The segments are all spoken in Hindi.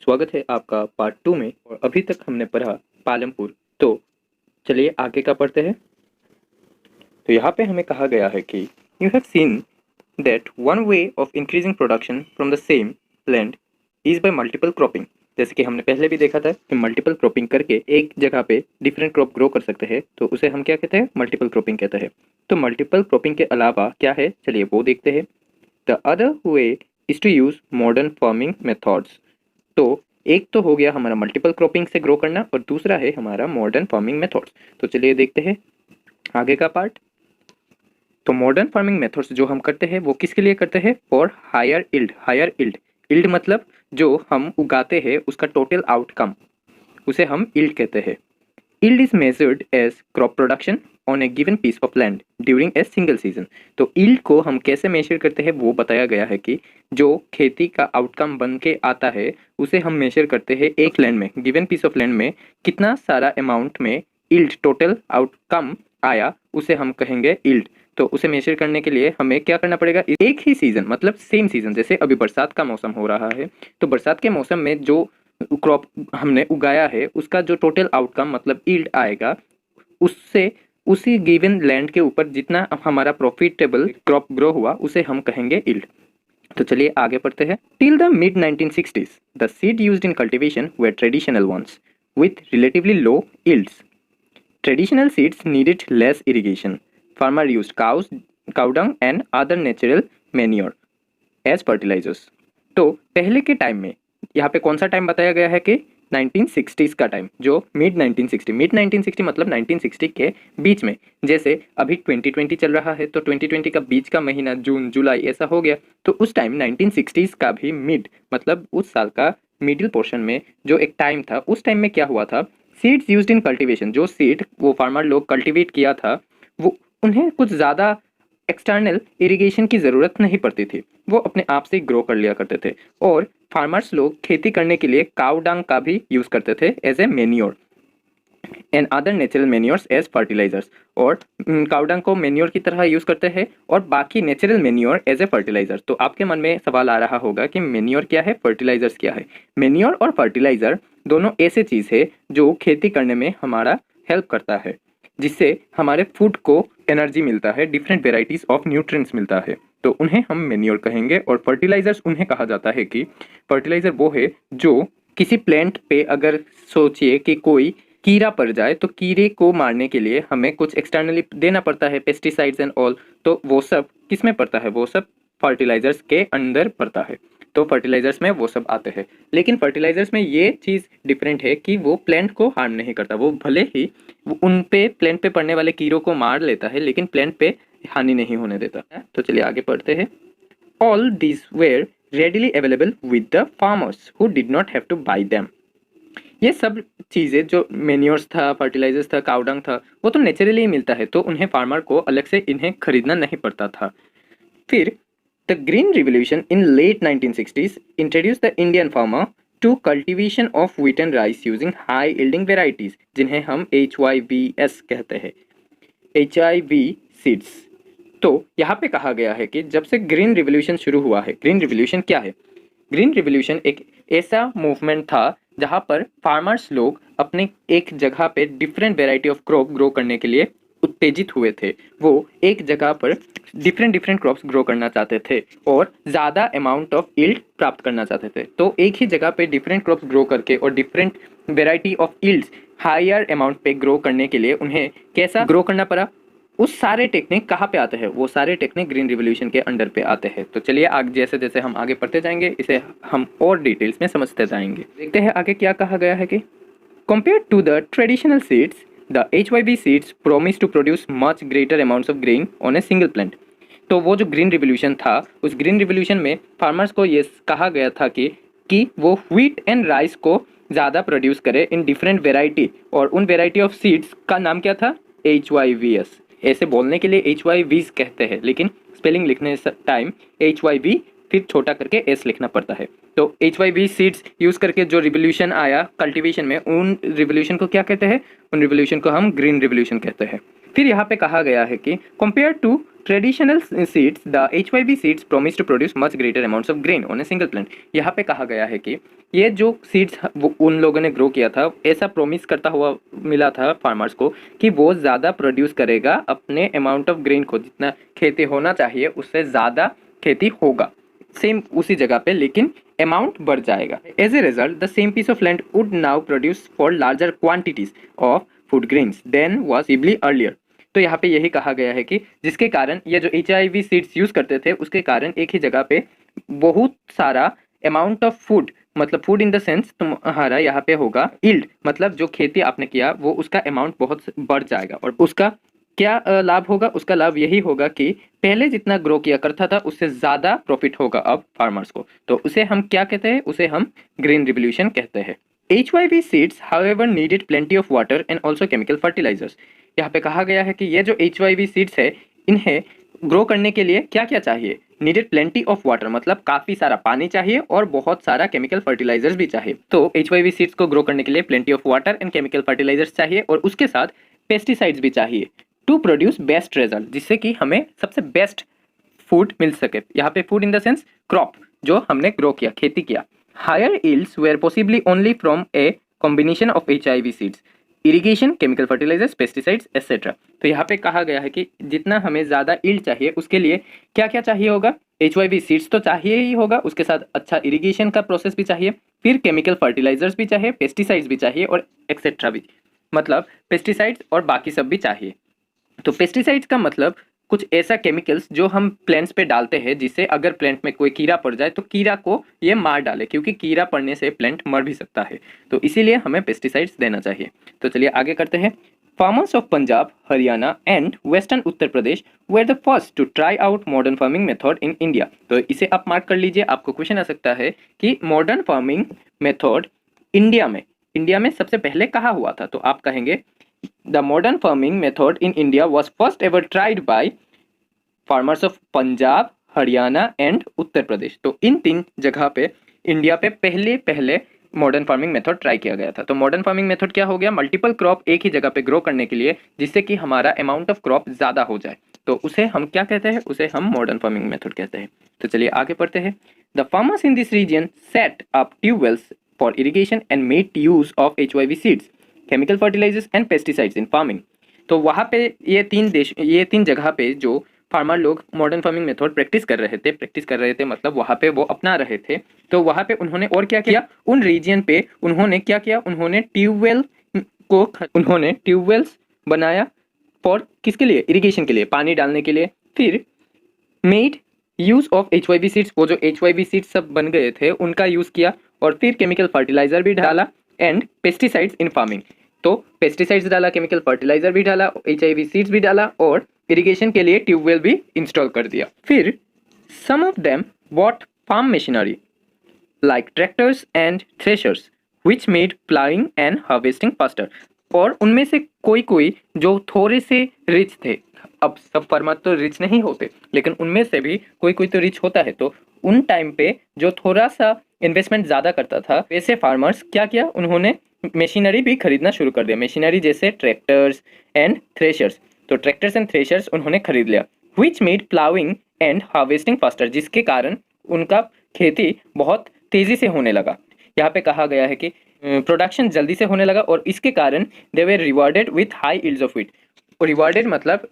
स्वागत है आपका पार्ट 2 में। और अभी तक हमने पढ़ा पालमपुर। तो चलिए आगे का पढ़ते हैं। तो यहाँ पे हमें कहा गया है कि you have seen that one way of increasing production from the same land is by multiple cropping. जैसे कि हमने पहले भी देखा था कि मल्टीपल क्रॉपिंग करके एक जगह पे डिफरेंट क्रॉप ग्रो कर सकते हैं, तो उसे हम क्या कहते हैं? मल्टीपल क्रॉपिंग कहते हैं। तो मल्टीपल क्रॉपिंग के अलावा क्या है, चलिए वो देखते हैं। The other way is to use modern farming methods. तो एक तो हो गया हमारा मल्टीपल क्रॉपिंग से ग्रो करना और दूसरा है हमारा मॉडर्न फार्मिंग मेथड्स। तो चलिए देखते हैं आगे का पार्ट। तो मॉडर्न फार्मिंग मेथड्स जो हम करते हैं वो किसके लिए करते हैं? For higher yield. Higher yield, yield मतलब जो हम उगाते हैं उसका टोटल आउटकम, उसे हम इल्ड कहते हैं। Yield is measured as crop production on a given piece of land during a single season। तो yield को हम कैसे मेजर करते हैं वो बताया गया है कि जो खेती का आउटकम बन के आता है उसे हम मेजर करते हैं एक लैंड में, गिवन पीस ऑफ लैंड में कितना सारा अमाउंट में yield टोटल आउटकम आया, उसे हम कहेंगे yield। तो उसे मेजर करने के लिए हमें क्या करना पड़ेगा? एक ही सीजन मतलब सेम सीजन, जैसे अभी बरसात का मौसम हो रहा है तो बरसात के मौसम में जो क्रॉप हमने उगाया है उसका जो टोटल आउटकम मतलब यील्ड आएगा, उससे उसी गिवन लैंड के ऊपर जितना हमारा प्रॉफिटेबल क्रॉप ग्रो हुआ उसे हम कहेंगे यील्ड। तो चलिए आगे पढ़ते हैं। Till the mid 1960s the seed used in cultivation were traditional ones with relatively low yields. Traditional seeds needed less irrigation. Farmer used cow dung and other natural manure as fertilizers. तो पहले के टाइम में यहाँ पे कौन सा टाइम बताया गया है कि 1960s का टाइम, जो मिड 1960 मतलब 1960 के बीच में। जैसे अभी 2020 चल रहा है तो 2020 का बीच का महीना जून जुलाई ऐसा हो गया, तो उस टाइम 1960s का भी मिड मतलब उस साल का मिडिल पोर्शन में जो एक टाइम था, उस टाइम में क्या हुआ था? सीड्स यूज्ड इन कल्टीवेशन, जो सीड वो फार्मर लोग कल्टीवेट किया था वो उन्हें कुछ ज़्यादा एक्सटर्नल इरिगेशन की ज़रूरत नहीं पड़ती थी, वो अपने आप से ग्रो कर लिया करते थे। और फार्मर्स लोग खेती करने के लिए काउ डंग का भी यूज़ करते थे as a manure and other natural manures as fertilizers. और काउ डंग को मेन्योर की तरह यूज़ करते हैं और बाकी natural manure as a fertilizer. तो आपके मन में सवाल आ रहा होगा कि मेन्योर क्या है, फर्टिलाइजर्स क्या है? मेन्योर और फर्टिलाइजर दोनों ऐसे चीज़ है जो खेती करने में हमारा हेल्प करता है, जिससे हमारे फूड को एनर्जी मिलता है, डिफरेंट वेराइटीज ऑफ न्यूट्रिएंट्स मिलता है, तो उन्हें हम मेन्योर कहेंगे। और फर्टिलाइजर्स उन्हें कहा जाता है कि फर्टिलाइजर वो है जो किसी प्लांट पे अगर सोचिए कि कोई कीड़ा पड़ जाए तो कीड़े को मारने के लिए हमें कुछ एक्सटर्नली देना पड़ता है, पेस्टिसाइड्स एंड ऑल, तो वो सब किस में पड़ता है? वो सब फर्टिलाइजर्स के अंदर पड़ता है। तो फर्टिलाइजर्स में वो सब आते हैं, लेकिन फर्टिलाइजर्स में ये चीज़ डिफरेंट है कि वो प्लांट को हार्म नहीं करता। वो भले ही उन पे प्लांट पे पड़ने वाले कीड़ों को मार लेता है लेकिन प्लांट पे हानि नहीं होने देता है। तो चलिए आगे पढ़ते हैं। All this were readily available with the farmers who did not have to buy them. ये सब चीज़ें जो मेन्योर्स था, फर्टिलाइजर्स था, काउडंग था, वो तो नेचुरली ही मिलता है, तो उन्हें फार्मर को अलग से इन्हें खरीदना नहीं पड़ता था। फिर the green revolution in late 1960s introduce the Indian farmer to cultivation of wheat and rice using high yielding varieties, जिन्हें हम HYVS कहते हैं, HIV सीड्स। तो यहाँ पे कहा गया है कि जब से ग्रीन रिवोल्यूशन शुरू हुआ है, ग्रीन रिवोल्यूशन क्या है? ग्रीन रिवोल्यूशन एक ऐसा मूवमेंट था जहाँ पर फार्मर्स लोग अपने एक जगह पे different variety of crop grow करने के लिए उत्तेजित हुए थे। वो एक जगह पर डिफरेंट क्रॉप्स ग्रो करना चाहते थे और ज़्यादा अमाउंट ऑफ यील्ड प्राप्त करना चाहते थे। तो एक ही जगह पे डिफरेंट क्रॉप्स ग्रो करके और different variety of yields higher amount पे ग्रो करने के लिए उन्हें कैसा ग्रो करना पड़ा? उस सारे टेक्निक कहाँ पे आते हैं? वो सारे टेक्निक ग्रीन रिवोल्यूशन के अंडर पे आते हैं। तो चलिए आगे जैसे जैसे हम आगे पढ़ते जाएंगे इसे हम और डिटेल्स में समझते जाएंगे। देखते हैं आगे क्या कहा गया है कि compared to the traditional seeds, the HYV seeds promise to produce much greater amounts of grain on a single plant। तो वो जो ग्रीन रिवोल्यूशन था, उस ग्रीन रिवोल्यूशन में फार्मर्स को ये कहा गया था कि वो व्हीट एंड राइस को ज़्यादा प्रोड्यूस करे इन डिफरेंट वेराइटी, और उन वेराइटी ऑफ सीड्स का नाम क्या था? HYVS। ऐसे बोलने के लिए HYVs कहते हैं, लेकिन स्पेलिंग लिखने टाइम HYV फिर छोटा करके S लिखना पड़ता है। तो HYV सीड्स यूज़ करके जो रिवोल्यूशन आया कल्टीवेशन में, उन रिवोल्यूशन को क्या कहते हैं? उन रिवोल्यूशन को हम ग्रीन रिवोल्यूशन कहते हैं। फिर यहाँ पे कहा गया है कि compare to traditional seeds the HYV seeds promise to produce much greater amounts of grain on a single plant। यहाँ पे कहा गया है कि ये जो सीड्स उन लोगों ने ग्रो किया था, ऐसा प्रोमिस करता हुआ मिला था फार्मर्स को कि वो ज़्यादा प्रोड्यूस करेगा अपने अमाउंट ऑफ ग्रेन को, जितना खेती होना चाहिए उससे ज़्यादा खेती होगा सेम उसी जगह पे, लेकिन अमाउंट बढ़ जाएगा। As a result the same piece of land would now produce far larger quantities of food grains than was possibly earlier. तो यहाँ पे यही कहा गया है कि जिसके कारण ये जो HIV सीड्स यूज़ करते थे उसके कारण एक ही जगह पे बहुत सारा अमाउंट ऑफ फूड, मतलब फूड इन द सेंस तुम्हारा यहाँ पे होगा यील्ड, मतलब जो खेती आपने किया वो उसका अमाउंट बहुत बढ़ जाएगा। और उसका क्या लाभ होगा? उसका लाभ यही होगा कि पहले जितना ग्रो किया करता था उससे ज़्यादा प्रॉफिट होगा अब फार्मर्स को। तो उसे हम क्या कहते हैं? उसे हम ग्रीन रिवोल्यूशन कहते हैं। HYV seeds however needed plenty of water and also chemical fertilizers. यहाँ पे कहा गया है कि ये जो HYV सीड्स है इन्हें ग्रो करने के लिए क्या क्या चाहिए? नीडेड प्लेंटी ऑफ वाटर, मतलब काफ़ी सारा पानी चाहिए और बहुत सारा केमिकल फर्टिलाइजर्स भी चाहिए। तो HYV सीड्स को ग्रो करने के लिए plenty of water and chemical fertilizers चाहिए और उसके साथ पेस्टिसाइड्स भी चाहिए टू प्रोड्यूस बेस्ट रिजल्ट, जिससे कि हमें सबसे बेस्ट फूड मिल सके। यहाँ पे food in the sense crop जो हमने ग्रो किया, खेती किया। Higher yields were possibly only from a combination of HIV seeds, irrigation, chemical fertilizers, pesticides etcetera. तो यहाँ पे कहा गया है कि जितना हमें ज़्यादा यील्ड चाहिए उसके लिए क्या क्या चाहिए होगा? HYV सीड्स तो चाहिए ही होगा, उसके साथ अच्छा इरिगेशन का प्रोसेस भी चाहिए, फिर केमिकल फर्टिलाइजर्स भी चाहिए, पेस्टिसाइड्स भी चाहिए और एक्सेट्रा भी, मतलब पेस्टिसाइड्स और बाकी सब भी चाहिए। तो पेस्टिसाइड्स का मतलब कुछ ऐसा केमिकल्स जो हम प्लांट्स पे डालते हैं जिससे अगर प्लांट में कोई कीड़ा पड़ जाए तो कीड़ा को ये मार डाले, क्योंकि कीड़ा पड़ने से प्लांट मर भी सकता है, तो इसीलिए हमें पेस्टिसाइड्स देना चाहिए। तो चलिए आगे करते हैं। Farmers of Punjab, Haryana and western Uttar Pradesh were the first to try out modern farming method in India. तो इसे आप मार्क कर लीजिए, आपको क्वेश्चन आ सकता है कि मॉडर्न फार्मिंग मेथड इंडिया में सबसे पहले कहाँ हुआ था? तो आप कहेंगे The modern farming method in India was first ever tried by farmers of Punjab, Haryana and Uttar Pradesh. तो इन तीन जगह पे इंडिया पे पहले मॉडर्न फार्मिंग मेथड ट्राई किया गया था। तो मॉडर्न फार्मिंग मेथड क्या हो गया? मल्टीपल क्रॉप एक ही जगह पे ग्रो करने के लिए, जिससे कि हमारा अमाउंट ऑफ क्रॉप ज़्यादा हो जाए, तो उसे हम क्या कहते हैं? उसे हम मॉडर्न फार्मिंग मेथड कहते हैं। तो चलिए आगे पढ़ते हैं। The farmers in this region set up tubewells for irrigation and made use of HYV seeds, chemical fertilizers and pesticides in farming. तो वहाँ पे ये तीन जगह पे जो फार्मर लोग मॉडर्न फार्मिंग मेथड प्रैक्टिस कर रहे थे मतलब वहाँ पे वो अपना रहे थे। तो वहाँ पे उन्होंने और क्या किया? उन रीजन पे उन्होंने क्या किया? उन्होंने ट्यूबवेल्स बनाया फॉर किसके लिए? इरिगेशन के लिए, पानी डालने के लिए। फिर made use of HYV seeds, वो जो HYV सीड्स सब बन गए थे उनका यूज़ किया, और फिर केमिकल फर्टिलाइजर भी डाला एंड पेस्टिसाइड्स इन फार्मिंग। तो पेस्टिसाइड्स डाला, केमिकल फर्टिलाइजर भी डाला, HIV सीड्स भी डाला और इरिगेशन के लिए ट्यूबवेल भी इंस्टॉल कर दिया। फिर some of them bought farm machinery like tractors and threshers which made ploughing and harvesting faster. और उनमें से कोई जो थोड़े से रिच थे, अब सब फार्मर तो रिच नहीं होते, लेकिन उनमें से भी कोई तो रिच होता है, तो उन टाइम पे जो थोड़ा सा इन्वेस्टमेंट ज़्यादा करता था वैसे फार्मर्स क्या किया? उन्होंने मशीनरी भी खरीदना शुरू कर दिया। मशीनरी जैसे ट्रैक्टर्स एंड थ्रेशर्स, तो ट्रैक्टर्स एंड थ्रेशर्स उन्होंने खरीद लिया। Which made ploughing and harvesting faster, जिसके कारण उनका खेती बहुत तेज़ी से होने लगा। यहाँ पे कहा गया है कि प्रोडक्शन जल्दी से होने लगा और इसके कारण they were rewarded with high yields of wheat. Rewarded मतलब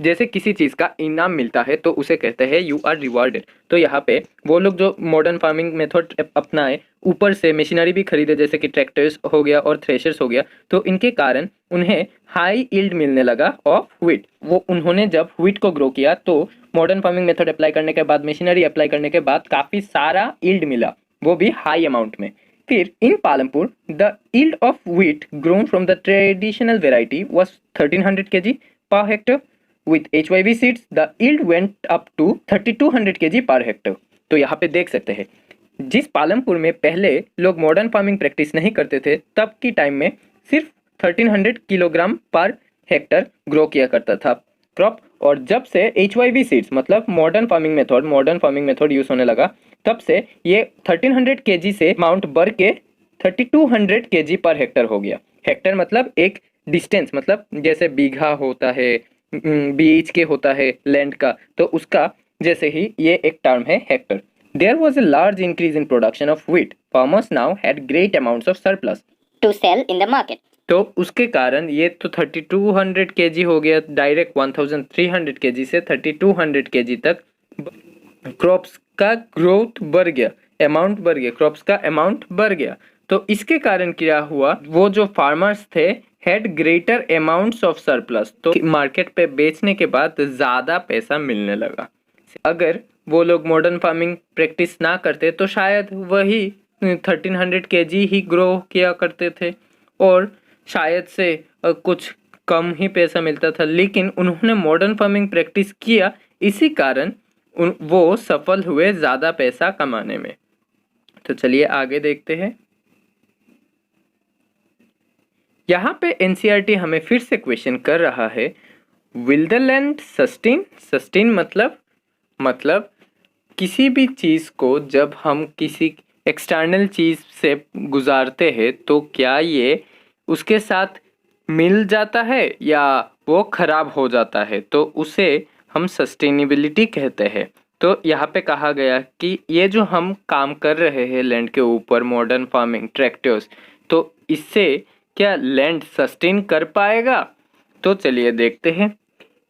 जैसे किसी चीज़ का इनाम मिलता है तो उसे कहते हैं यू आर रिवॉर्डेड। तो यहाँ पे वो लोग जो मॉडर्न फार्मिंग मेथड अपनाए, ऊपर से मशीनरी भी खरीदे जैसे कि ट्रैक्टर्स हो गया और थ्रेशर्स हो गया, तो इनके कारण उन्हें हाई यील्ड मिलने लगा ऑफ व्हीट। वो उन्होंने जब व्हीट को ग्रो किया तो मॉडर्न फार्मिंग मेथड अप्लाई करने के बाद, मशीनरी अप्लाई करने के बाद काफ़ी सारा यील्ड मिला, वो भी हाई अमाउंट में। फिर in Palampur the yield of wheat grown from the traditional variety was 1300 kg per hectare. With HYV seeds the yield went up to 3200 kg per hectare. तो यहाँ पे देख सकते हैं जिस पालमपुर में पहले लोग मॉडर्न फार्मिंग प्रैक्टिस नहीं करते थे तब की टाइम में सिर्फ 1300 किलोग्राम पर हेक्टर ग्रो किया करता था क्रॉप, और जब से HYV सीड्स मतलब मॉडर्न फार्मिंग मेथड यूज होने लगा तब से ये 1300 kg से अमाउंट बढ़ के 3200 kg पर हेक्टर हो गया। हेक्टर मतलब एक डिस्टेंस, मतलब जैसे बीघा होता है बीच के होता है लैंड का, तो उसका जैसे ही ये एक टर्म है hectare. There was a large increase in production of wheat, farmers now had great amounts of surplus to sell in the market. तो उसके कारण ये तो 3200 केजी हो गया, डायरेक्ट 1300 केजी से 3200 केजी तक क्रॉप्स का ग्रोथ बढ़ गया, अमाउंट बढ़ गया, क्रॉप्स का अमाउंट बढ़ गया। तो इसके कारण क्या हुआ, वो जो फार्मर्स थे had greater amounts of surplus, तो मार्केट पे बेचने के बाद ज़्यादा पैसा मिलने लगा। अगर वो लोग मॉडर्न फार्मिंग प्रैक्टिस ना करते तो शायद वही 1300 केजी ही ग्रो किया करते थे और शायद से कुछ कम ही पैसा मिलता था, लेकिन उन्होंने मॉडर्न फार्मिंग प्रैक्टिस किया, इसी कारण वो सफल हुए ज़्यादा पैसा कमाने में। तो चलिए आगे देखते हैं। यहाँ पे एनसीईआरटी हमें फिर से क्वेश्चन कर रहा है, will the land sustain. Sustain मतलब किसी भी चीज़ को जब हम किसी एक्सटर्नल चीज़ से गुजारते हैं तो क्या ये उसके साथ मिल जाता है या वो ख़राब हो जाता है, तो उसे हम सस्टेनेबिलिटी कहते हैं। तो यहाँ पे कहा गया कि ये जो हम काम कर रहे हैं लैंड के ऊपर, मॉडर्न फार्मिंग, ट्रैक्टर्स, तो इससे क्या लैंड सस्टेन कर पाएगा। तो चलिए देखते हैं।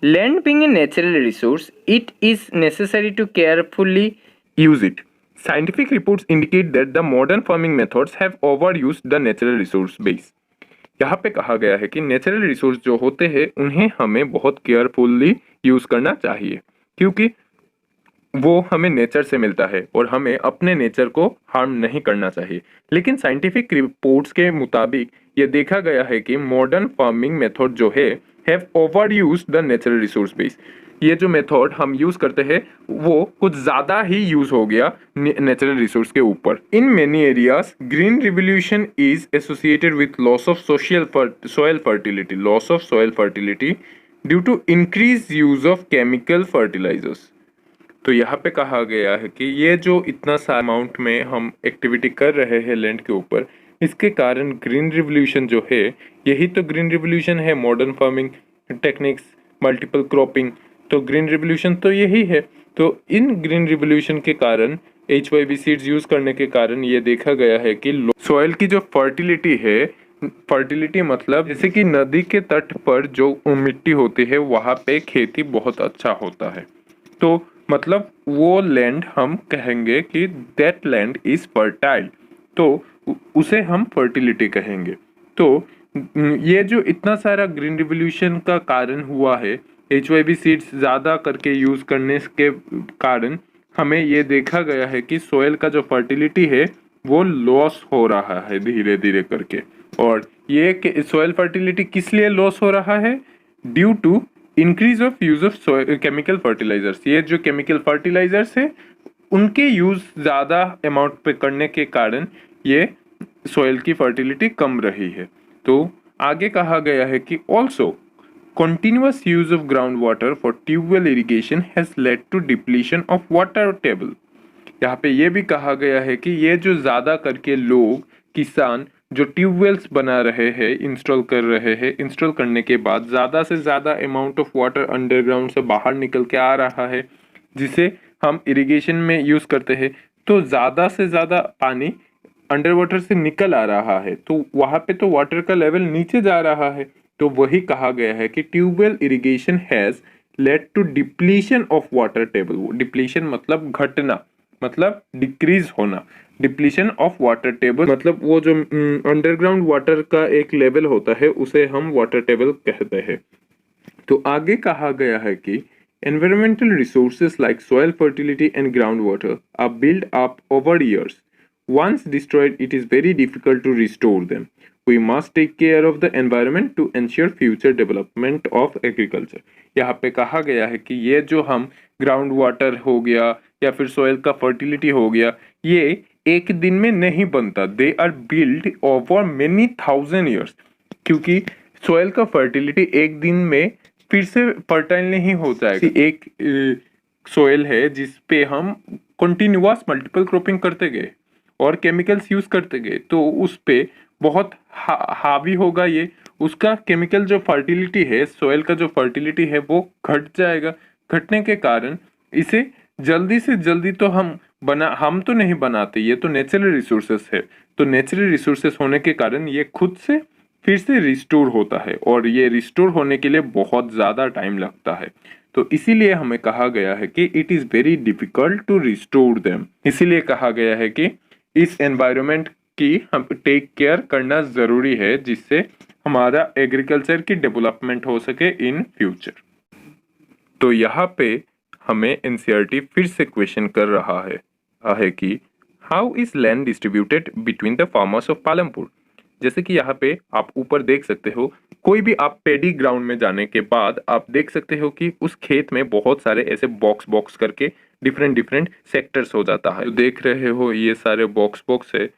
Land being a natural resource, it is necessary to carefully use it. Scientific reports indicate that the modern farming methods have overused the natural resource base. यहाँ पे कहा गया है कि नेचुरल रिसोर्स जो होते हैं उन्हें हमें बहुत केयरफुली यूज़ करना चाहिए, क्योंकि वो हमें नेचर से मिलता है और हमें अपने नेचर को हार्म नहीं करना चाहिए। लेकिन साइंटिफिक रिपोर्ट्स के मुताबिक ये देखा गया है कि मॉडर्न फार्मिंग मेथड जो है have over use the natural resource base. ये जो मेथड हम यूज़ करते हैं वो कुछ ज़्यादा ही यूज़ हो गया नेचुरल रिसोर्स के ऊपर। In many areas green revolution is associated with loss of soil fertility due to increase use of chemical fertilizers. तो यहाँ पे कहा गया है कि ये जो इतना सा अमाउंट में हम एक्टिविटी कर रहे हैं लैंड के ऊपर, इसके कारण ग्रीन रिवोल्यूशन जो है, यही तो ग्रीन रिवोल्यूशन है, modern farming techniques, multiple cropping, तो ग्रीन रिवोल्यूशन तो यही है। तो इन ग्रीन रिवोल्यूशन के कारण HYV सीड्स यूज़ करने के कारण ये देखा गया है कि सॉइल की जो फर्टिलिटी है, फर्टिलिटी मतलब जैसे कि नदी के तट पर जो मिट्टी होती है वहाँ पे खेती बहुत अच्छा होता है, तो मतलब वो लैंड हम कहेंगे कि दैट लैंड इज़ फर्टाइल, तो उसे हम फर्टिलिटी कहेंगे। तो ये जो इतना सारा ग्रीन रिवोल्यूशन का कारण हुआ है, HYV सीड्स ज़्यादा करके यूज़ करने के कारण हमें ये देखा गया है कि सॉइल का जो फर्टिलिटी है वो लॉस हो रहा है धीरे धीरे करके। और ये सॉइल फर्टिलिटी किस लिए लॉस हो रहा है, due to increase of use of chemical fertilizers. ये जो केमिकल फर्टिलाइजर्स है उनके यूज़ ज़्यादा अमाउंट पे करने के कारण ये सॉइल की फर्टिलिटी कम रही है। तो आगे कहा गया है कि also continuous use of groundwater for tubewell irrigation has led to depletion of water table। यहाँ पे ये भी कहा गया है कि ये जो ज़्यादा करके लोग किसान जो ट्यूबवेल्स बना रहे हैं, इंस्टॉल कर रहे हैं, इंस्टॉल करने के बाद ज़्यादा से ज़्यादा अमाउंट ऑफ वाटर अंडरग्राउंड से बाहर निकल के आ रहा है, जिसे हम इरिगेशन में यूज़ करते हैं, तो ज़्यादा से ज़्यादा पानी अंडर वाटर से निकल आ रहा है, तो वहाँ पे तो वाटर का लेवल नीचे जा रहा है। तो वही कहा गया है कि tubewell irrigation has led to depletion of water table. Depletion मतलब घटना, मतलब डिक्रीज होना। डिप्लीशन ऑफ वाटर टेबल मतलब वो जो अंडरग्राउंड वाटर का एक लेवल होता है उसे हम वाटर टेबल कहते हैं। तो आगे कहा गया है कि environmental resources like soil fertility and groundwater are built up over years. Once destroyed, it is very difficult to restore them. We must take care of the environment to ensure future development of agriculture। यहाँ पे कहा गया है कि ये जो हम ग्राउंड वाटर हो गया या फिर सॉइल का फर्टिलिटी हो गया, ये एक दिन में नहीं बनता। They are build over many thousand years, क्योंकि सॉइल का फर्टिलिटी एक दिन में फिर से फर्टाइल नहीं हो जाएगा। एक सॉइल है जिस पे हम कंटिन्यूअस मल्टीपल क्रॉपिंग करते गए और केमिकल्स यूज करते गए, तो उस पे बहुत हावी होगा ये, उसका केमिकल जो फर्टिलिटी है, सॉइल का जो फर्टिलिटी है वो घट जाएगा। घटने के कारण इसे जल्दी से जल्दी तो हम तो नहीं बनाते, ये तो नेचुरल रिसोर्सेस है। तो नेचुरल रिसोर्सेस होने के कारण ये खुद से फिर से रिस्टोर होता है, और ये रिस्टोर होने के लिए बहुत ज़्यादा टाइम लगता है। तो इसीलिए हमें कहा गया है कि it is very difficult to restore them. इसीलिए कहा गया है कि इस एनवायरनमेंट की हम टेक केयर करना ज़रूरी है, जिससे हमारा एग्रीकल्चर की डेवलपमेंट हो सके इन फ्यूचर। तो यहाँ पे हमें एनसीईआरटी फिर से क्वेश्चन कर रहा है कि how is land distributed between the farmers of Palampur. जैसे कि यहाँ पे आप ऊपर देख सकते हो, कोई भी आप पेडी ग्राउंड में जाने के बाद आप देख सकते हो कि उस खेत में बहुत सारे ऐसे बॉक्स बॉक्स करके डिफरेंट डिफरेंट सेक्टर्स हो जाता है। तो देख रहे हो ये सारे बॉक्स बॉक्स है,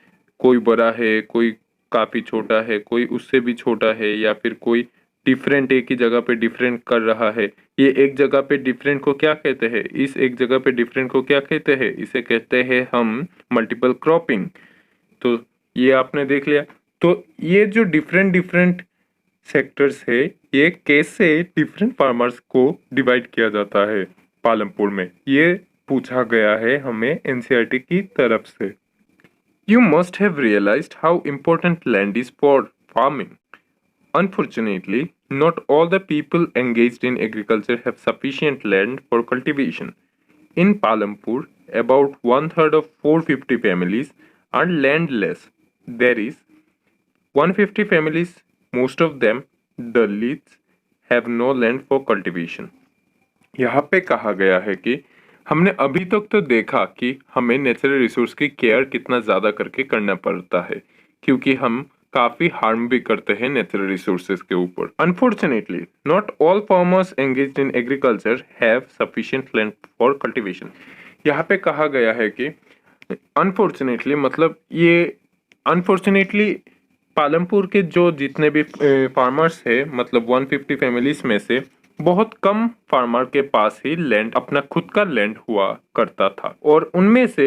कोई बड़ा है, कोई काफी छोटा है, कोई उससे भी छोटा है, या फिर कोई डिफरेंट एक ही जगह पे डिफरेंट कर रहा है। ये एक जगह पे डिफरेंट को क्या कहते हैं, इस एक जगह पे डिफरेंट को क्या कहते हैं, इसे कहते हैं हम मल्टीपल क्रॉपिंग। तो ये आपने देख लिया। तो ये जो डिफरेंट डिफरेंट सेक्टर्स है, ये कैसे डिफरेंट फार्मर्स को डिवाइड किया जाता है पालमपुर में, ये पूछा गया है हमें एनसीईआरटी की तरफ से। You must have realized how important land is for farming. Unfortunately, not all the people engaged in agriculture have sufficient land for cultivation. In Palampur, about one third of 450 families are landless. There is 150 families, most of them Dalits, have no land for cultivation. यहाँ पे कहा गया है कि हमने अभी तक तो देखा कि हमें नेचुरल रिसोर्स की केयर कितना ज़्यादा करके करना पड़ता है, क्योंकि हम काफ़ी हार्म भी करते हैं नेचुरल रिसोर्सेज के ऊपर। Unfortunately not all farmers engaged in agriculture have sufficient land for cultivation. यहाँ पे कहा गया है कि अनफॉर्चुनेटली मतलब ये अनफॉर्चुनेटली पालमपुर के जो जितने भी फार्मर्स है, मतलब 150 फैमिलीज में से बहुत कम फार्मर के पास ही लैंड, अपना खुद का लैंड हुआ करता था। और उनमें से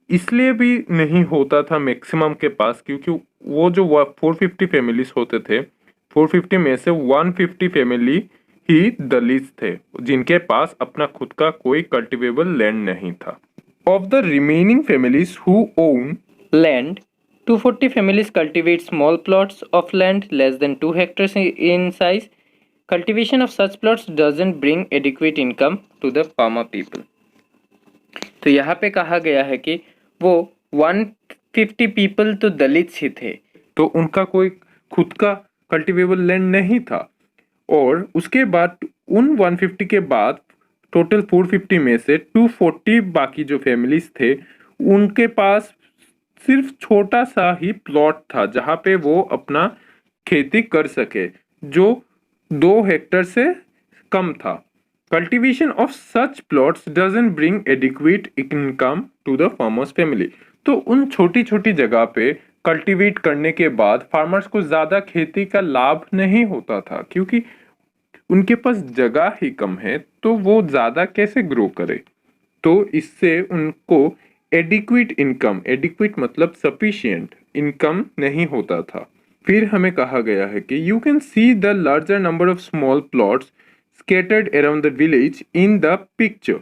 इसलिए भी नहीं होता था मैक्सिमम के पास, क्योंकि वो जो 450 फैमिलीज होते थे, 450 में से 150 फैमिली ही दलित थे, जिनके पास अपना खुद का कोई कल्टिवेबल लैंड नहीं था। Of the remaining families who own Land, 240 families cultivate small plots of land less than 2 hectares in size. Cultivation of such plots doesn't bring adequate income to the farmer people. तो यहाँ पे कहा गया है कि वो 150 पीपल तो दलित ही थे, तो उनका कोई खुद का कल्टिवेबल लैंड नहीं था। और उसके बाद उन 150 के बाद टोटल 450 में से 240 बाकी जो फैमिलीज थे, उनके पास सिर्फ छोटा सा ही प्लॉट था जहाँ पे वो अपना खेती कर सके, जो 2 हेक्टर से कम था। Cultivation of such plots doesn't bring adequate income to the farmer's family. तो उन छोटी छोटी जगह पे कल्टीवेट करने के बाद फार्मर्स को ज़्यादा खेती का लाभ नहीं होता था, क्योंकि उनके पास जगह ही कम है, तो वो ज़्यादा कैसे ग्रो करे। तो इससे उनको एडिक्वेट इनकम, एडिक्वेट मतलब सफिशिएंट इनकम नहीं होता था। फिर हमें कहा गया है कि you can see the larger number of small plots scattered around the village in the picture.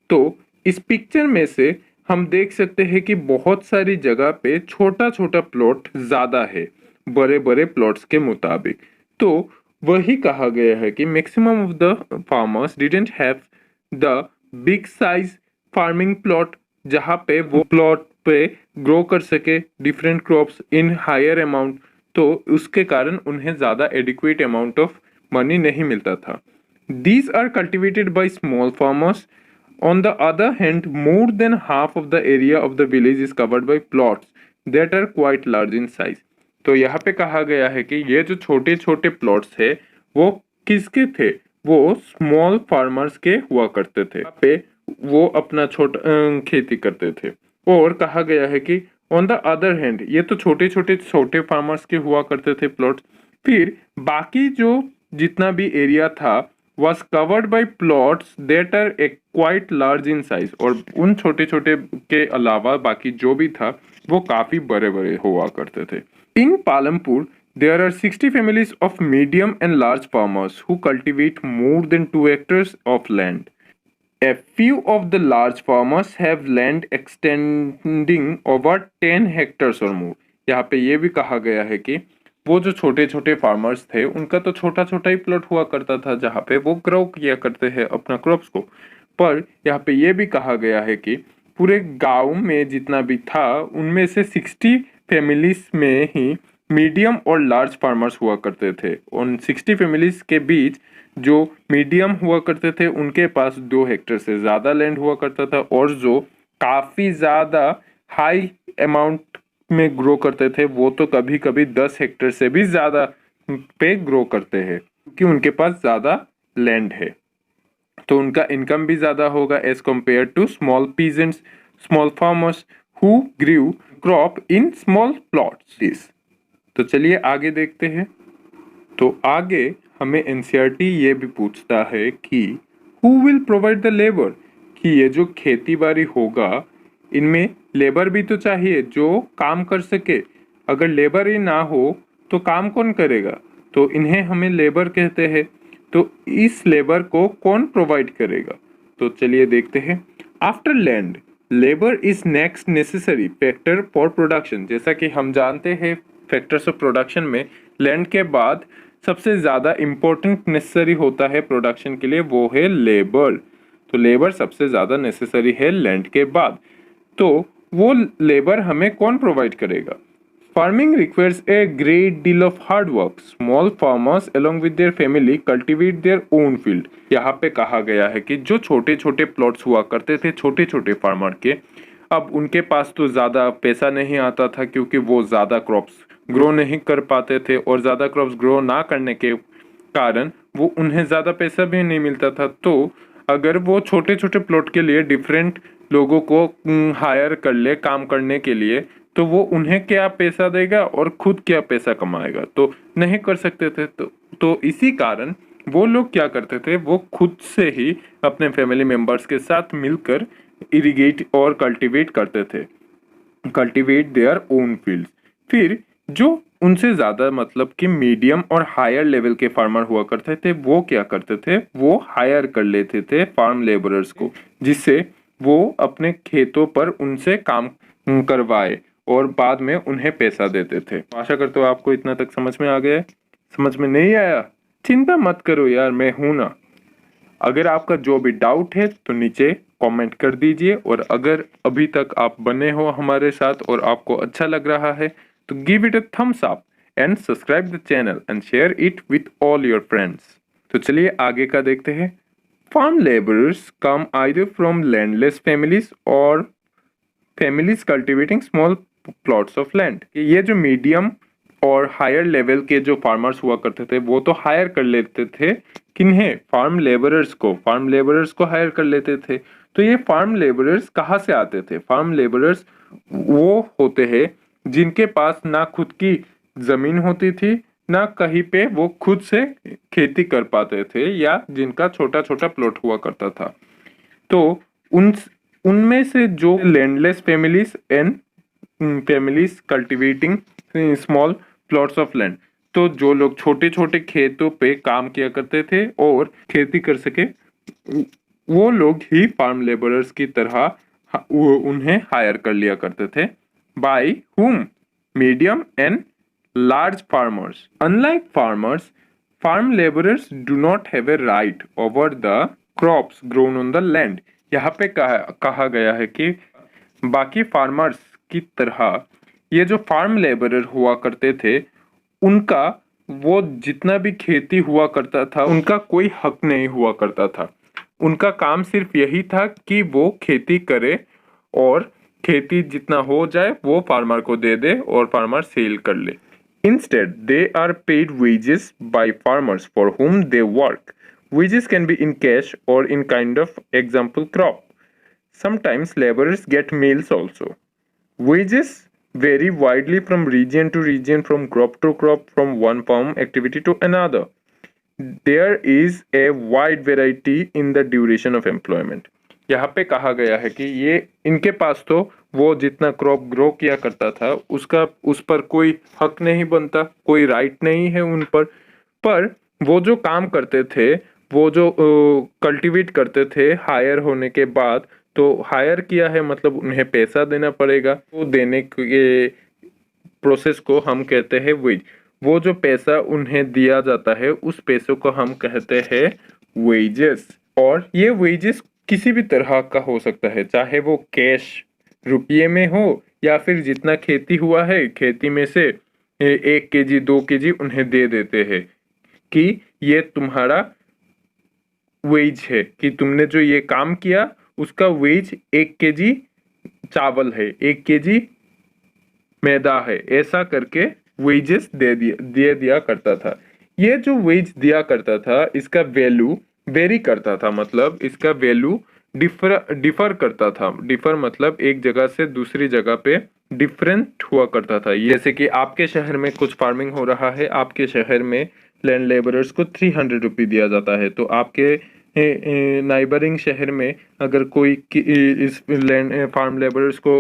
तो इस पिक्चर में से हम देख सकते हैं कि बहुत सारी जगह पे छोटा छोटा प्लॉट ज़्यादा है बड़े बड़े प्लॉट्स के मुताबिक। तो वही कहा गया है कि maximum of the farmers didn't have the big size farming plot, जहाँ पे वो प्लॉट पे ग्रो कर सके different crops in higher amount. तो उसके कारण उन्हें ज़्यादा एडिक्वेट अमाउंट ऑफ मनी नहीं मिलता था। These are cultivated by small farmers. On the other hand, more than half of the area of the village is covered by plots that are quite large in size. तो यहाँ पे कहा गया है कि ये जो छोटे छोटे प्लॉट्स है वो किसके थे, वो स्मॉल फार्मर्स के हुआ करते थे, पे वो अपना छोटा खेती करते थे। और कहा गया है कि ऑन द अदर हैंड, ये तो छोटे फार्मर्स के हुआ करते थे प्लॉट्स। फिर बाकी जो जितना भी एरिया था was covered by plots that are quite large in size, और उन छोटे छोटे के अलावा बाकी जो भी था वो काफी बड़े बड़े हुआ करते थे। इन Palampur There are 60 families of medium and large farmers who cultivate more than 2 hectares of land. A few of the large farmers have land extending over 10 hectares or more. यहाँ पे ये भी कहा गया है कि वो जो छोटे छोटे फार्मर्स थे उनका तो छोटा छोटा ही प्लॉट हुआ करता था जहाँ पे वो ग्रो किया करते हैं अपना क्रॉप्स को। पर यहाँ पे ये भी कहा गया है कि पूरे गांव में जितना भी था उनमें से 60 फैमिलीज में ही मीडियम और लार्ज फार्मर्स हुआ करते थे। उन 60 फैमिलीज के बीच जो मीडियम हुआ करते थे उनके पास 2 हेक्टेयर से ज़्यादा लैंड हुआ करता था, और जो काफ़ी ज़्यादा हाई अमाउंट में ग्रो करते थे वो तो कभी कभी 10 हेक्टेयर से भी ज़्यादा पे ग्रो करते हैं क्योंकि उनके पास ज़्यादा लैंड है, तो उनका इनकम भी ज़्यादा होगा as compare to small peasants, small farmers who grew crop in small plots. तो चलिए आगे देखते हैं। तो आगे हमें एनसीईआरटी ये भी पूछता है कि who will provide the labour, कि ये जो खेती बाड़ी होगा इनमें लेबर भी तो चाहिए जो काम कर सके। अगर लेबर ही ना हो तो काम कौन करेगा, तो इन्हें हमें लेबर कहते हैं। तो इस लेबर को कौन प्रोवाइड करेगा, तो चलिए देखते हैं। After land labour is next necessary factor for production. जैसा कि हम जानते हैं फैक्टर्स ऑफ प्रोडक्शन में लैंड के बाद सबसे ज़्यादा इम्पोर्टेंट नेसेसरी होता है प्रोडक्शन के लिए, वो है लेबर। तो लेबर सबसे ज़्यादा नेसेसरी है लैंड के बाद। तो वो लेबर हमें कौन प्रोवाइड करेगा। Farming requires a great deal of hard work. Small farmers along with their family cultivate their own field. यहाँ पे कहा गया है कि जो छोटे छोटे प्लॉट्स हुआ करते थे छोटे छोटे फार्मर के, अब उनके पास तो ज़्यादा पैसा नहीं आता था क्योंकि वो ज़्यादा क्रॉप्स ग्रो नहीं कर पाते थे, और ज़्यादा क्रॉप्स ग्रो ना करने के कारण वो उन्हें ज़्यादा पैसा भी नहीं मिलता था। तो अगर वो छोटे छोटे प्लॉट के लिए डिफरेंट लोगों को हायर कर ले काम करने के लिए, तो वो उन्हें क्या पैसा देगा और खुद क्या पैसा कमाएगा, तो नहीं कर सकते थे। तो इसी कारण वो लोग क्या करते थे, वो खुद से ही अपने फैमिली मेंबर्स के साथ मिलकर इरिगेट और कल्टीवेट करते थे, कल्टीवेट देयर ओन फील्ड्स। फिर जो उनसे ज़्यादा मतलब कि मीडियम और हायर लेवल के फार्मर हुआ करते थे वो क्या करते थे, वो हायर कर लेते थे फार्म लेबरर्स को, जिससे वो अपने खेतों पर उनसे काम करवाए और बाद में उन्हें पैसा देते थे। आशा करता हूँ आपको इतना तक समझ में आ गया है। समझ में नहीं आया चिंता मत करो यार, मैं हूं ना। अगर आपका जो भी डाउट है तो नीचे कमेंट कर दीजिए, और अगर अभी तक आप बने हो हमारे साथ और आपको अच्छा लग रहा है तो give it a thumbs up and subscribe the channel and share it with all your friends. तो चलिए आगे का देखते हैं। Farm labourers come either from landless families or families cultivating small plots of land. ये जो मीडियम और हायर लेवल के जो फार्मर्स हुआ करते थे वो तो हायर कर लेते थे किन्हें, फार्म लेबरर्स को हायर कर लेते थे। तो ये फार्म लेबरर्स कहाँ से आते थे, फार्म लेबरर्स वो होते हैं जिनके पास ना खुद की जमीन होती थी ना कहीं पे वो खुद से खेती कर पाते थे, या जिनका छोटा छोटा प्लॉट हुआ करता था। तो उनमें से जो landless families and families cultivating small plots of land, तो जो लोग छोटे छोटे खेतों पे काम किया करते थे और खेती कर सके, वो लोग ही फार्म लेबरर्स की तरह उन्हें हायर कर लिया करते थे। By whom? Medium and large farmers. Unlike farmers, farm laborers do not have a right over the crops grown on the land. यहाँ पे कहा गया है कि बाकी फार्मर्स की तरह ये जो फार्म लेबरर हुआ करते थे उनका वो जितना भी खेती हुआ करता था उनका कोई हक नहीं हुआ करता था। उनका काम सिर्फ यही था कि वो खेती करे और खेती जितना हो जाए वो फार्मर को दे दे और फार्मर सेल कर ले। Instead, they are paid wages by farmers for whom they work. Wages can be in cash or in kind of example crop. Sometimes laborers get meals also. Wages vary widely from region to region, from crop to crop, from one farm activity to another. There is a wide variety in the duration of employment. यहाँ पे कहा गया है कि ये इनके पास तो वो जितना क्रॉप ग्रो किया करता था उसका उस पर कोई हक नहीं बनता, कोई राइट नहीं है उन पर वो जो काम करते थे, वो जो कल्टीवेट करते थे हायर होने के बाद, तो हायर किया है मतलब उन्हें पैसा देना पड़ेगा, वो देने के प्रोसेस को हम कहते हैं वेज। वो जो पैसा उन्हें दिया जाता है उस पैसों को हम कहते हैं वेजेस। और ये वेजेस किसी भी तरह का हो सकता है, चाहे वो कैश रुपये में हो या फिर जितना खेती हुआ है खेती में से 1 kg 2 kg उन्हें दे देते हैं कि ये तुम्हारा वेज है, कि तुमने जो ये काम किया उसका वेज 1 kg चावल है, 1 kg मैदा है, ऐसा करके वेजेस दे दिया करता था। ये जो वेज दिया करता था इसका वैल्यू वेरी करता था, मतलब इसका वैल्यू डिफर करता था। डिफर मतलब एक जगह से दूसरी जगह पे डिफरेंट हुआ करता था। जैसे कि आपके शहर में कुछ फार्मिंग हो रहा है, आपके शहर में लैंड लेबरर्स को 300 रुपये दिया जाता है, तो आपके नाइबरिंग शहर में अगर कोई इस लैंड फार्म लेबरर्स को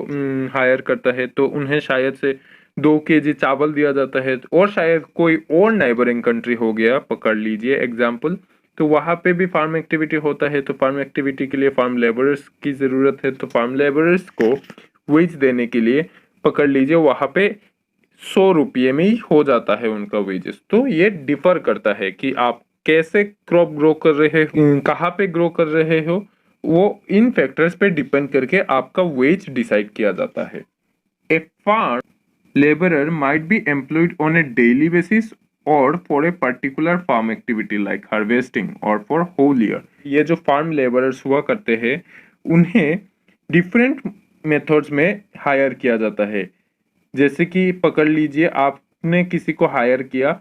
हायर करता है तो उन्हें शायद से 2 kg चावल दिया जाता है। और शायद कोई और नाइबरिंग कंट्री हो गया, पकड़ लीजिए एग्जाम्पल, तो वहाँ पे भी फार्म एक्टिविटी होता है, तो फार्म एक्टिविटी के लिए फार्म लेबरर्स की ज़रूरत है, तो फार्म लेबरर्स को वेज देने के लिए पकड़ लीजिए वहाँ पे 100 रुपये में ही हो जाता है उनका वेजेस। तो ये डिफर करता है कि आप कैसे क्रॉप ग्रो कर रहे हो, कहाँ पे ग्रो कर रहे हो, वो इन फैक्टर्स पे डिपेंड करके आपका वेज डिसाइड किया जाता है। ए farm laborer might be employed on a daily basis or for a particular farm activity like harvesting or for whole year। ये जो फार्म लेबरर्स हुआ करते हैं उन्हें डिफरेंट मेथड्स में हायर किया जाता है। जैसे कि पकड़ लीजिए आपने किसी को हायर किया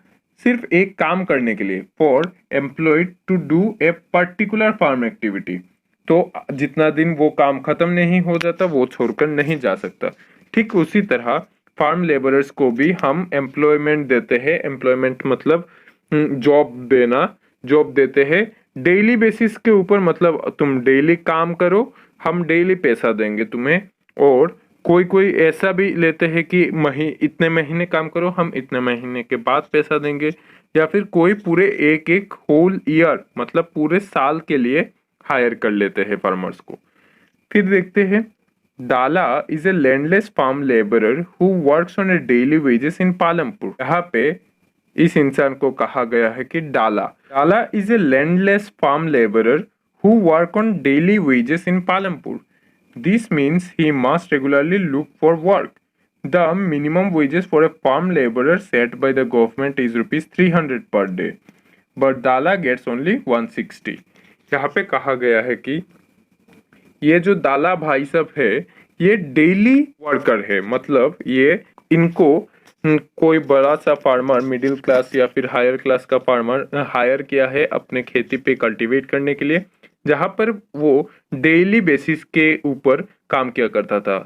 सिर्फ एक काम करने के लिए, for employed to do a particular farm activity, तो जितना दिन वो काम खत्म नहीं हो जाता वो छोड़कर नहीं जा सकता। ठीक उसी तरह फार्म लेबरर्स को भी हम एम्प्लॉयमेंट देते हैं। एम्प्लॉयमेंट मतलब जॉब देना, जॉब देते हैं डेली बेसिस के ऊपर, मतलब तुम डेली काम करो हम डेली पैसा देंगे तुम्हें। और कोई कोई ऐसा भी लेते हैं कि इतने महीने काम करो हम इतने महीने के बाद पैसा देंगे, या फिर कोई पूरे एक होल ईयर मतलब पूरे साल के लिए हायर कर लेते हैं फार्मर्स को। फिर देखते हैं Dala is a landless farm labourer who works on a daily wages in Palampur. यहाँ पे इस इंसान को कहा गया है कि Dala is a landless farm labourer who work on daily wages in Palampur. This means he must regularly look for work. The minimum wages for a farm labourer set by the government is ₹300 per day, but Dala gets only 160। यहाँ पे कहा गया है कि ये जो डाला भाई साहब है ये डेली वर्कर है, मतलब ये इनको कोई बड़ा सा फार्मर मिडिल क्लास या फिर हायर क्लास का फार्मर हायर किया है अपने खेती पे कल्टीवेट करने के लिए, जहाँ पर वो डेली बेसिस के ऊपर काम किया करता था।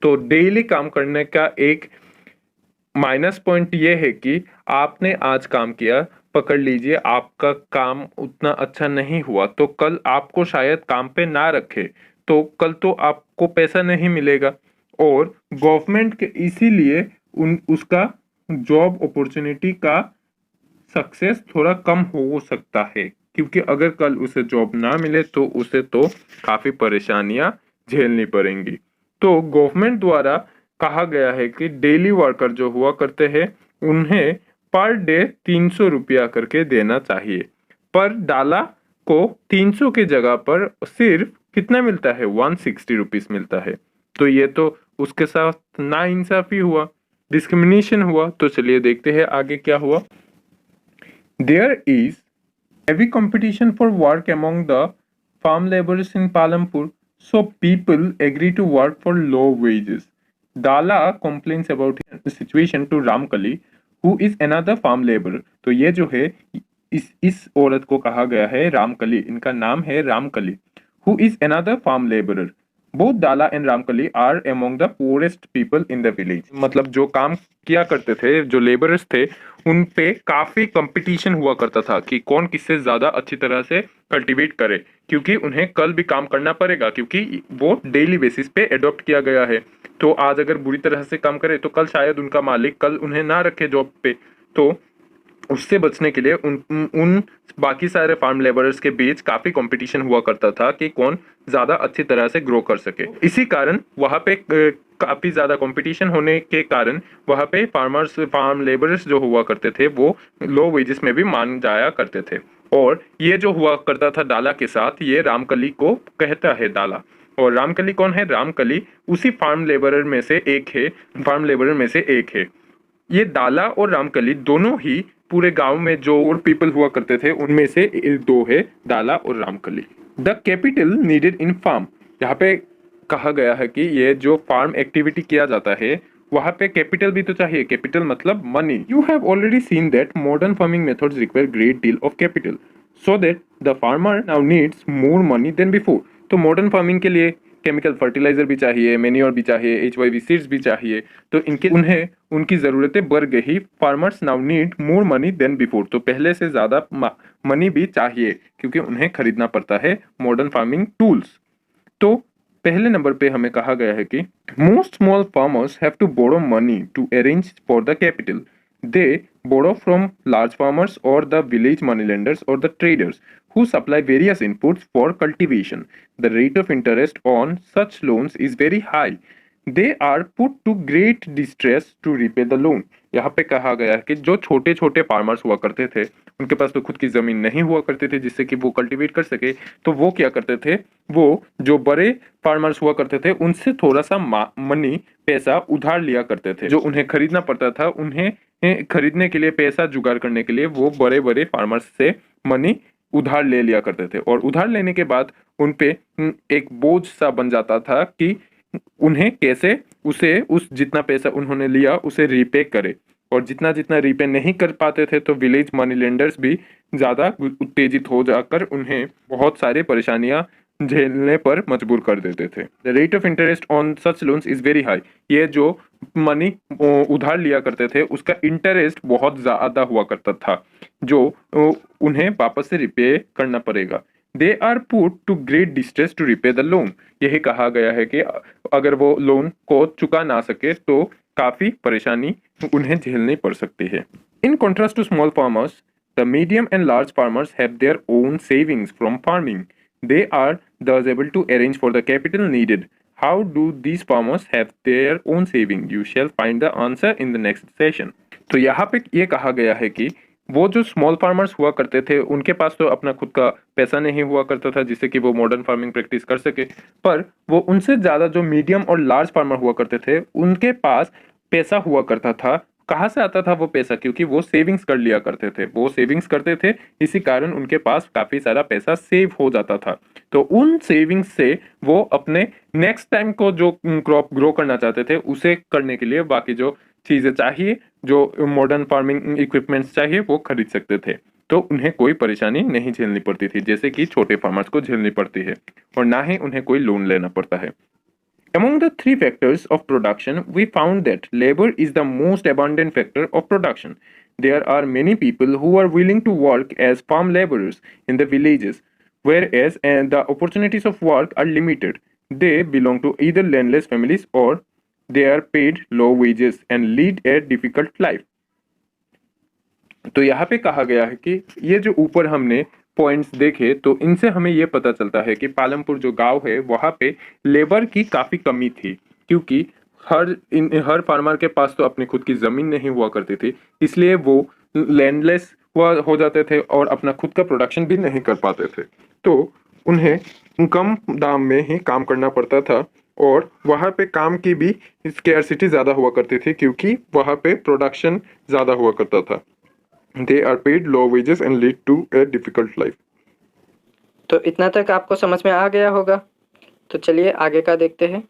तो डेली काम करने का एक माइनस पॉइंट ये है कि आपने आज काम किया, पकड़ लीजिए आपका काम उतना अच्छा नहीं हुआ तो कल आपको शायद काम पे ना रखे, तो कल तो आपको पैसा नहीं मिलेगा। और गवर्नमेंट के इसीलिए उसका जॉब अपॉर्चुनिटी का सक्सेस थोड़ा कम हो सकता है, क्योंकि अगर कल उसे जॉब ना मिले तो उसे तो काफ़ी परेशानियां झेलनी पड़ेंगी। तो गवर्नमेंट द्वारा कहा गया है कि डेली वर्कर जो हुआ करते हैं उन्हें पर डे 300 रुपया करके देना चाहिए। पर डाला को 300 के जगह पर सिर्फ कितना मिलता है, 160 रुपीस मिलता है। तो ये तो उसके साथ नाइंसाफी हुआ, डिस्क्रिमिनेशन हुआ। तो चलिए देखते हैं आगे क्या हुआ। There is heavy competition for work among the farm laborers in Palampur, so people agree to work for low wages. Dala complains about the situation to Ramkali, who is another farm laborer. तो ये जो है इस औरत को कहा गया है रामकली, इनका नाम है Ramkali, who is another farm laborer. Both Dala and Ramkali are among the poorest people in the village. मतलब जो काम किया करते थे, जो लेबरर्स थे, उन पे काफ़ी कंपटीशन हुआ करता था कि कौन किससे ज़्यादा अच्छी तरह से कल्टीवेट करे, क्योंकि उन्हें कल भी काम करना पड़ेगा, क्योंकि वो डेली बेसिस पे अडॉप्ट किया गया है। तो आज अगर बुरी तरह से काम करे तो कल शायद उनका मालिक कल उन्हें ना रखे जॉब पे। तो उससे बचने के लिए उन उन बाकी सारे फार्म लेबरर्स के बीच काफी कंपटीशन हुआ करता था कि कौन ज्यादा अच्छी तरह से ग्रो कर सके। इसी कारण वहाँ पे काफी ज्यादा कंपटीशन होने के कारण वहाँ पे फार्म लेबरर्स जो हुआ करते थे वो लो वेजेस में भी मान जाया करते थे। और ये जो हुआ करता था डाला के साथ, ये रामकली को कहता है डाला। और रामकली कौन है? रामकली उसी फार्म लेबरर में से एक है। ये डाला और रामकली दोनों ही पूरे गांव में जो और पीपल हुआ करते थे उनमें से दो है, डाला और Ramkali. The capital needed in farm, यहाँ पे कहा गया है कि ये जो फार्म एक्टिविटी किया जाता है वहाँ पे कैपिटल भी तो चाहिए। कैपिटल मतलब money. You have already seen that modern farming methods require great deal of capital, so that the farmer now needs more money than before. तो मॉडर्न फार्मिंग के लिए केमिकल फर्टिलाइजर भी चाहिए, मैन्योर भी चाहिए, HYV सीड्स भी चाहिए। तो उन्हें उनकी ज़रूरतें बढ़ गई। Farmers now need more money than before, तो पहले से ज़्यादा मनी भी चाहिए क्योंकि उन्हें खरीदना पड़ता है मॉडर्न फार्मिंग टूल्स। तो पहले नंबर पे हमें कहा गया है कि most small farmers have to borrow money to arrange for the capital. They borrow from large farmers or the village moneylenders or the traders who supply various inputs for cultivation. The rate of interest on such loans is very high. They are put to great distress to repay the loan. यहाँ पे कहा गया है कि जो छोटे छोटे फार्मर्स हुआ करते थे उनके पास तो खुद की जमीन नहीं हुआ करते थे जिससे कि वो कल्टीवेट कर सके, तो वो क्या करते थे, वो जो बड़े फार्मर्स हुआ करते थे उनसे थोड़ा सा मनी पैसा उधार लिया करते थे। जो उन्हें खरीदना पड़ता था, उन्हें खरीदने के लिए पैसा जुगाड़ करने के लिए वो बड़े बड़े फार्मर्स से मनी उधार ले लिया करते थे। और उधार लेने के बाद उन पे एक बोझ सा बन जाता था कि उन्हें कैसे उस जितना पैसा उन्होंने लिया उसे रीपे करे। और जितना जितना रीपे नहीं कर पाते थे तो विलेज मनी लेंडर्स भी ज़्यादा उत्तेजित हो जाकर उन्हें बहुत सारी परेशानियां झेलने पर मजबूर कर देते थे। The rate of interest on such loans is very high. ये जो मनी उधार लिया करते थे उसका इंटरेस्ट बहुत ज़्यादा हुआ करता था जो उन्हें वापस से रिपे करना पड़ेगा। They are put to great distress to repay the loan. यही कहा गया है कि अगर वो लोन को चुका ना सके तो काफ़ी परेशानी उन्हें झेलनी पड़ सकती है। In contrast to small farmers, the medium and large farmers have their own savings from farming. They are thus able to arrange for the capital needed. How do these farmers have their own saving? You shall find the answer in the next session. तो यहाँ पे ये कहा गया है कि वो जो स्मॉल फार्मर्स हुआ करते थे उनके पास तो अपना खुद का पैसा नहीं हुआ करता था जिससे कि वो मॉडर्न फार्मिंग प्रैक्टिस कर सके, पर वो उनसे ज़्यादा जो मीडियम और लार्ज फार्मर हुआ करते थे उनके पास पैसा हुआ करता था। कहाँ से आता था वो पैसा? क्योंकि वो सेविंग्स कर लिया करते थे, वो सेविंग्स करते थे, इसी कारण उनके पास काफ़ी सारा पैसा सेव हो जाता था। तो उन सेविंग्स से वो अपने नेक्स्ट टाइम को जो क्रॉप ग्रो करना चाहते थे उसे करने के लिए बाकी जो चीज़ें चाहिए, जो मॉडर्न फार्मिंग इक्विपमेंट्स चाहिए वो खरीद सकते थे। तो उन्हें कोई परेशानी नहीं झेलनी पड़ती थी जैसे कि छोटे फार्मर्स को झेलनी पड़ती है, और ना ही उन्हें कोई लोन लेना पड़ता है। Among the three factors of production, we found that labor is the most abundant factor of production. There are many people who are willing to work as farm laborers in the villages, whereas the opportunities of work are limited. They belong to either landless families or they are paid low wages and lead a difficult life. तो यहाँ पे कहा गया है कि ये जो ऊपर हमने पॉइंट्स देखे तो इनसे हमें ये पता चलता है कि पालमपुर जो गांव है वहाँ पे लेबर की काफ़ी कमी थी, क्योंकि हर फार्मर के पास तो अपनी खुद की ज़मीन नहीं हुआ करती थी, इसलिए वो लैंडलेस हो जाते थे और अपना खुद का प्रोडक्शन भी नहीं कर पाते थे। तो उन्हें कम दाम में ही काम करना पड़ता था और वहाँ पे काम की भी स्कैरसिटी ज़्यादा हुआ करती थी क्योंकि वहाँ पे प्रोडक्शन ज़्यादा हुआ करता था। They are paid low wages and lead to a difficult life. तो इतना तक आपको समझ में आ गया होगा, तो चलिए आगे का देखते हैं।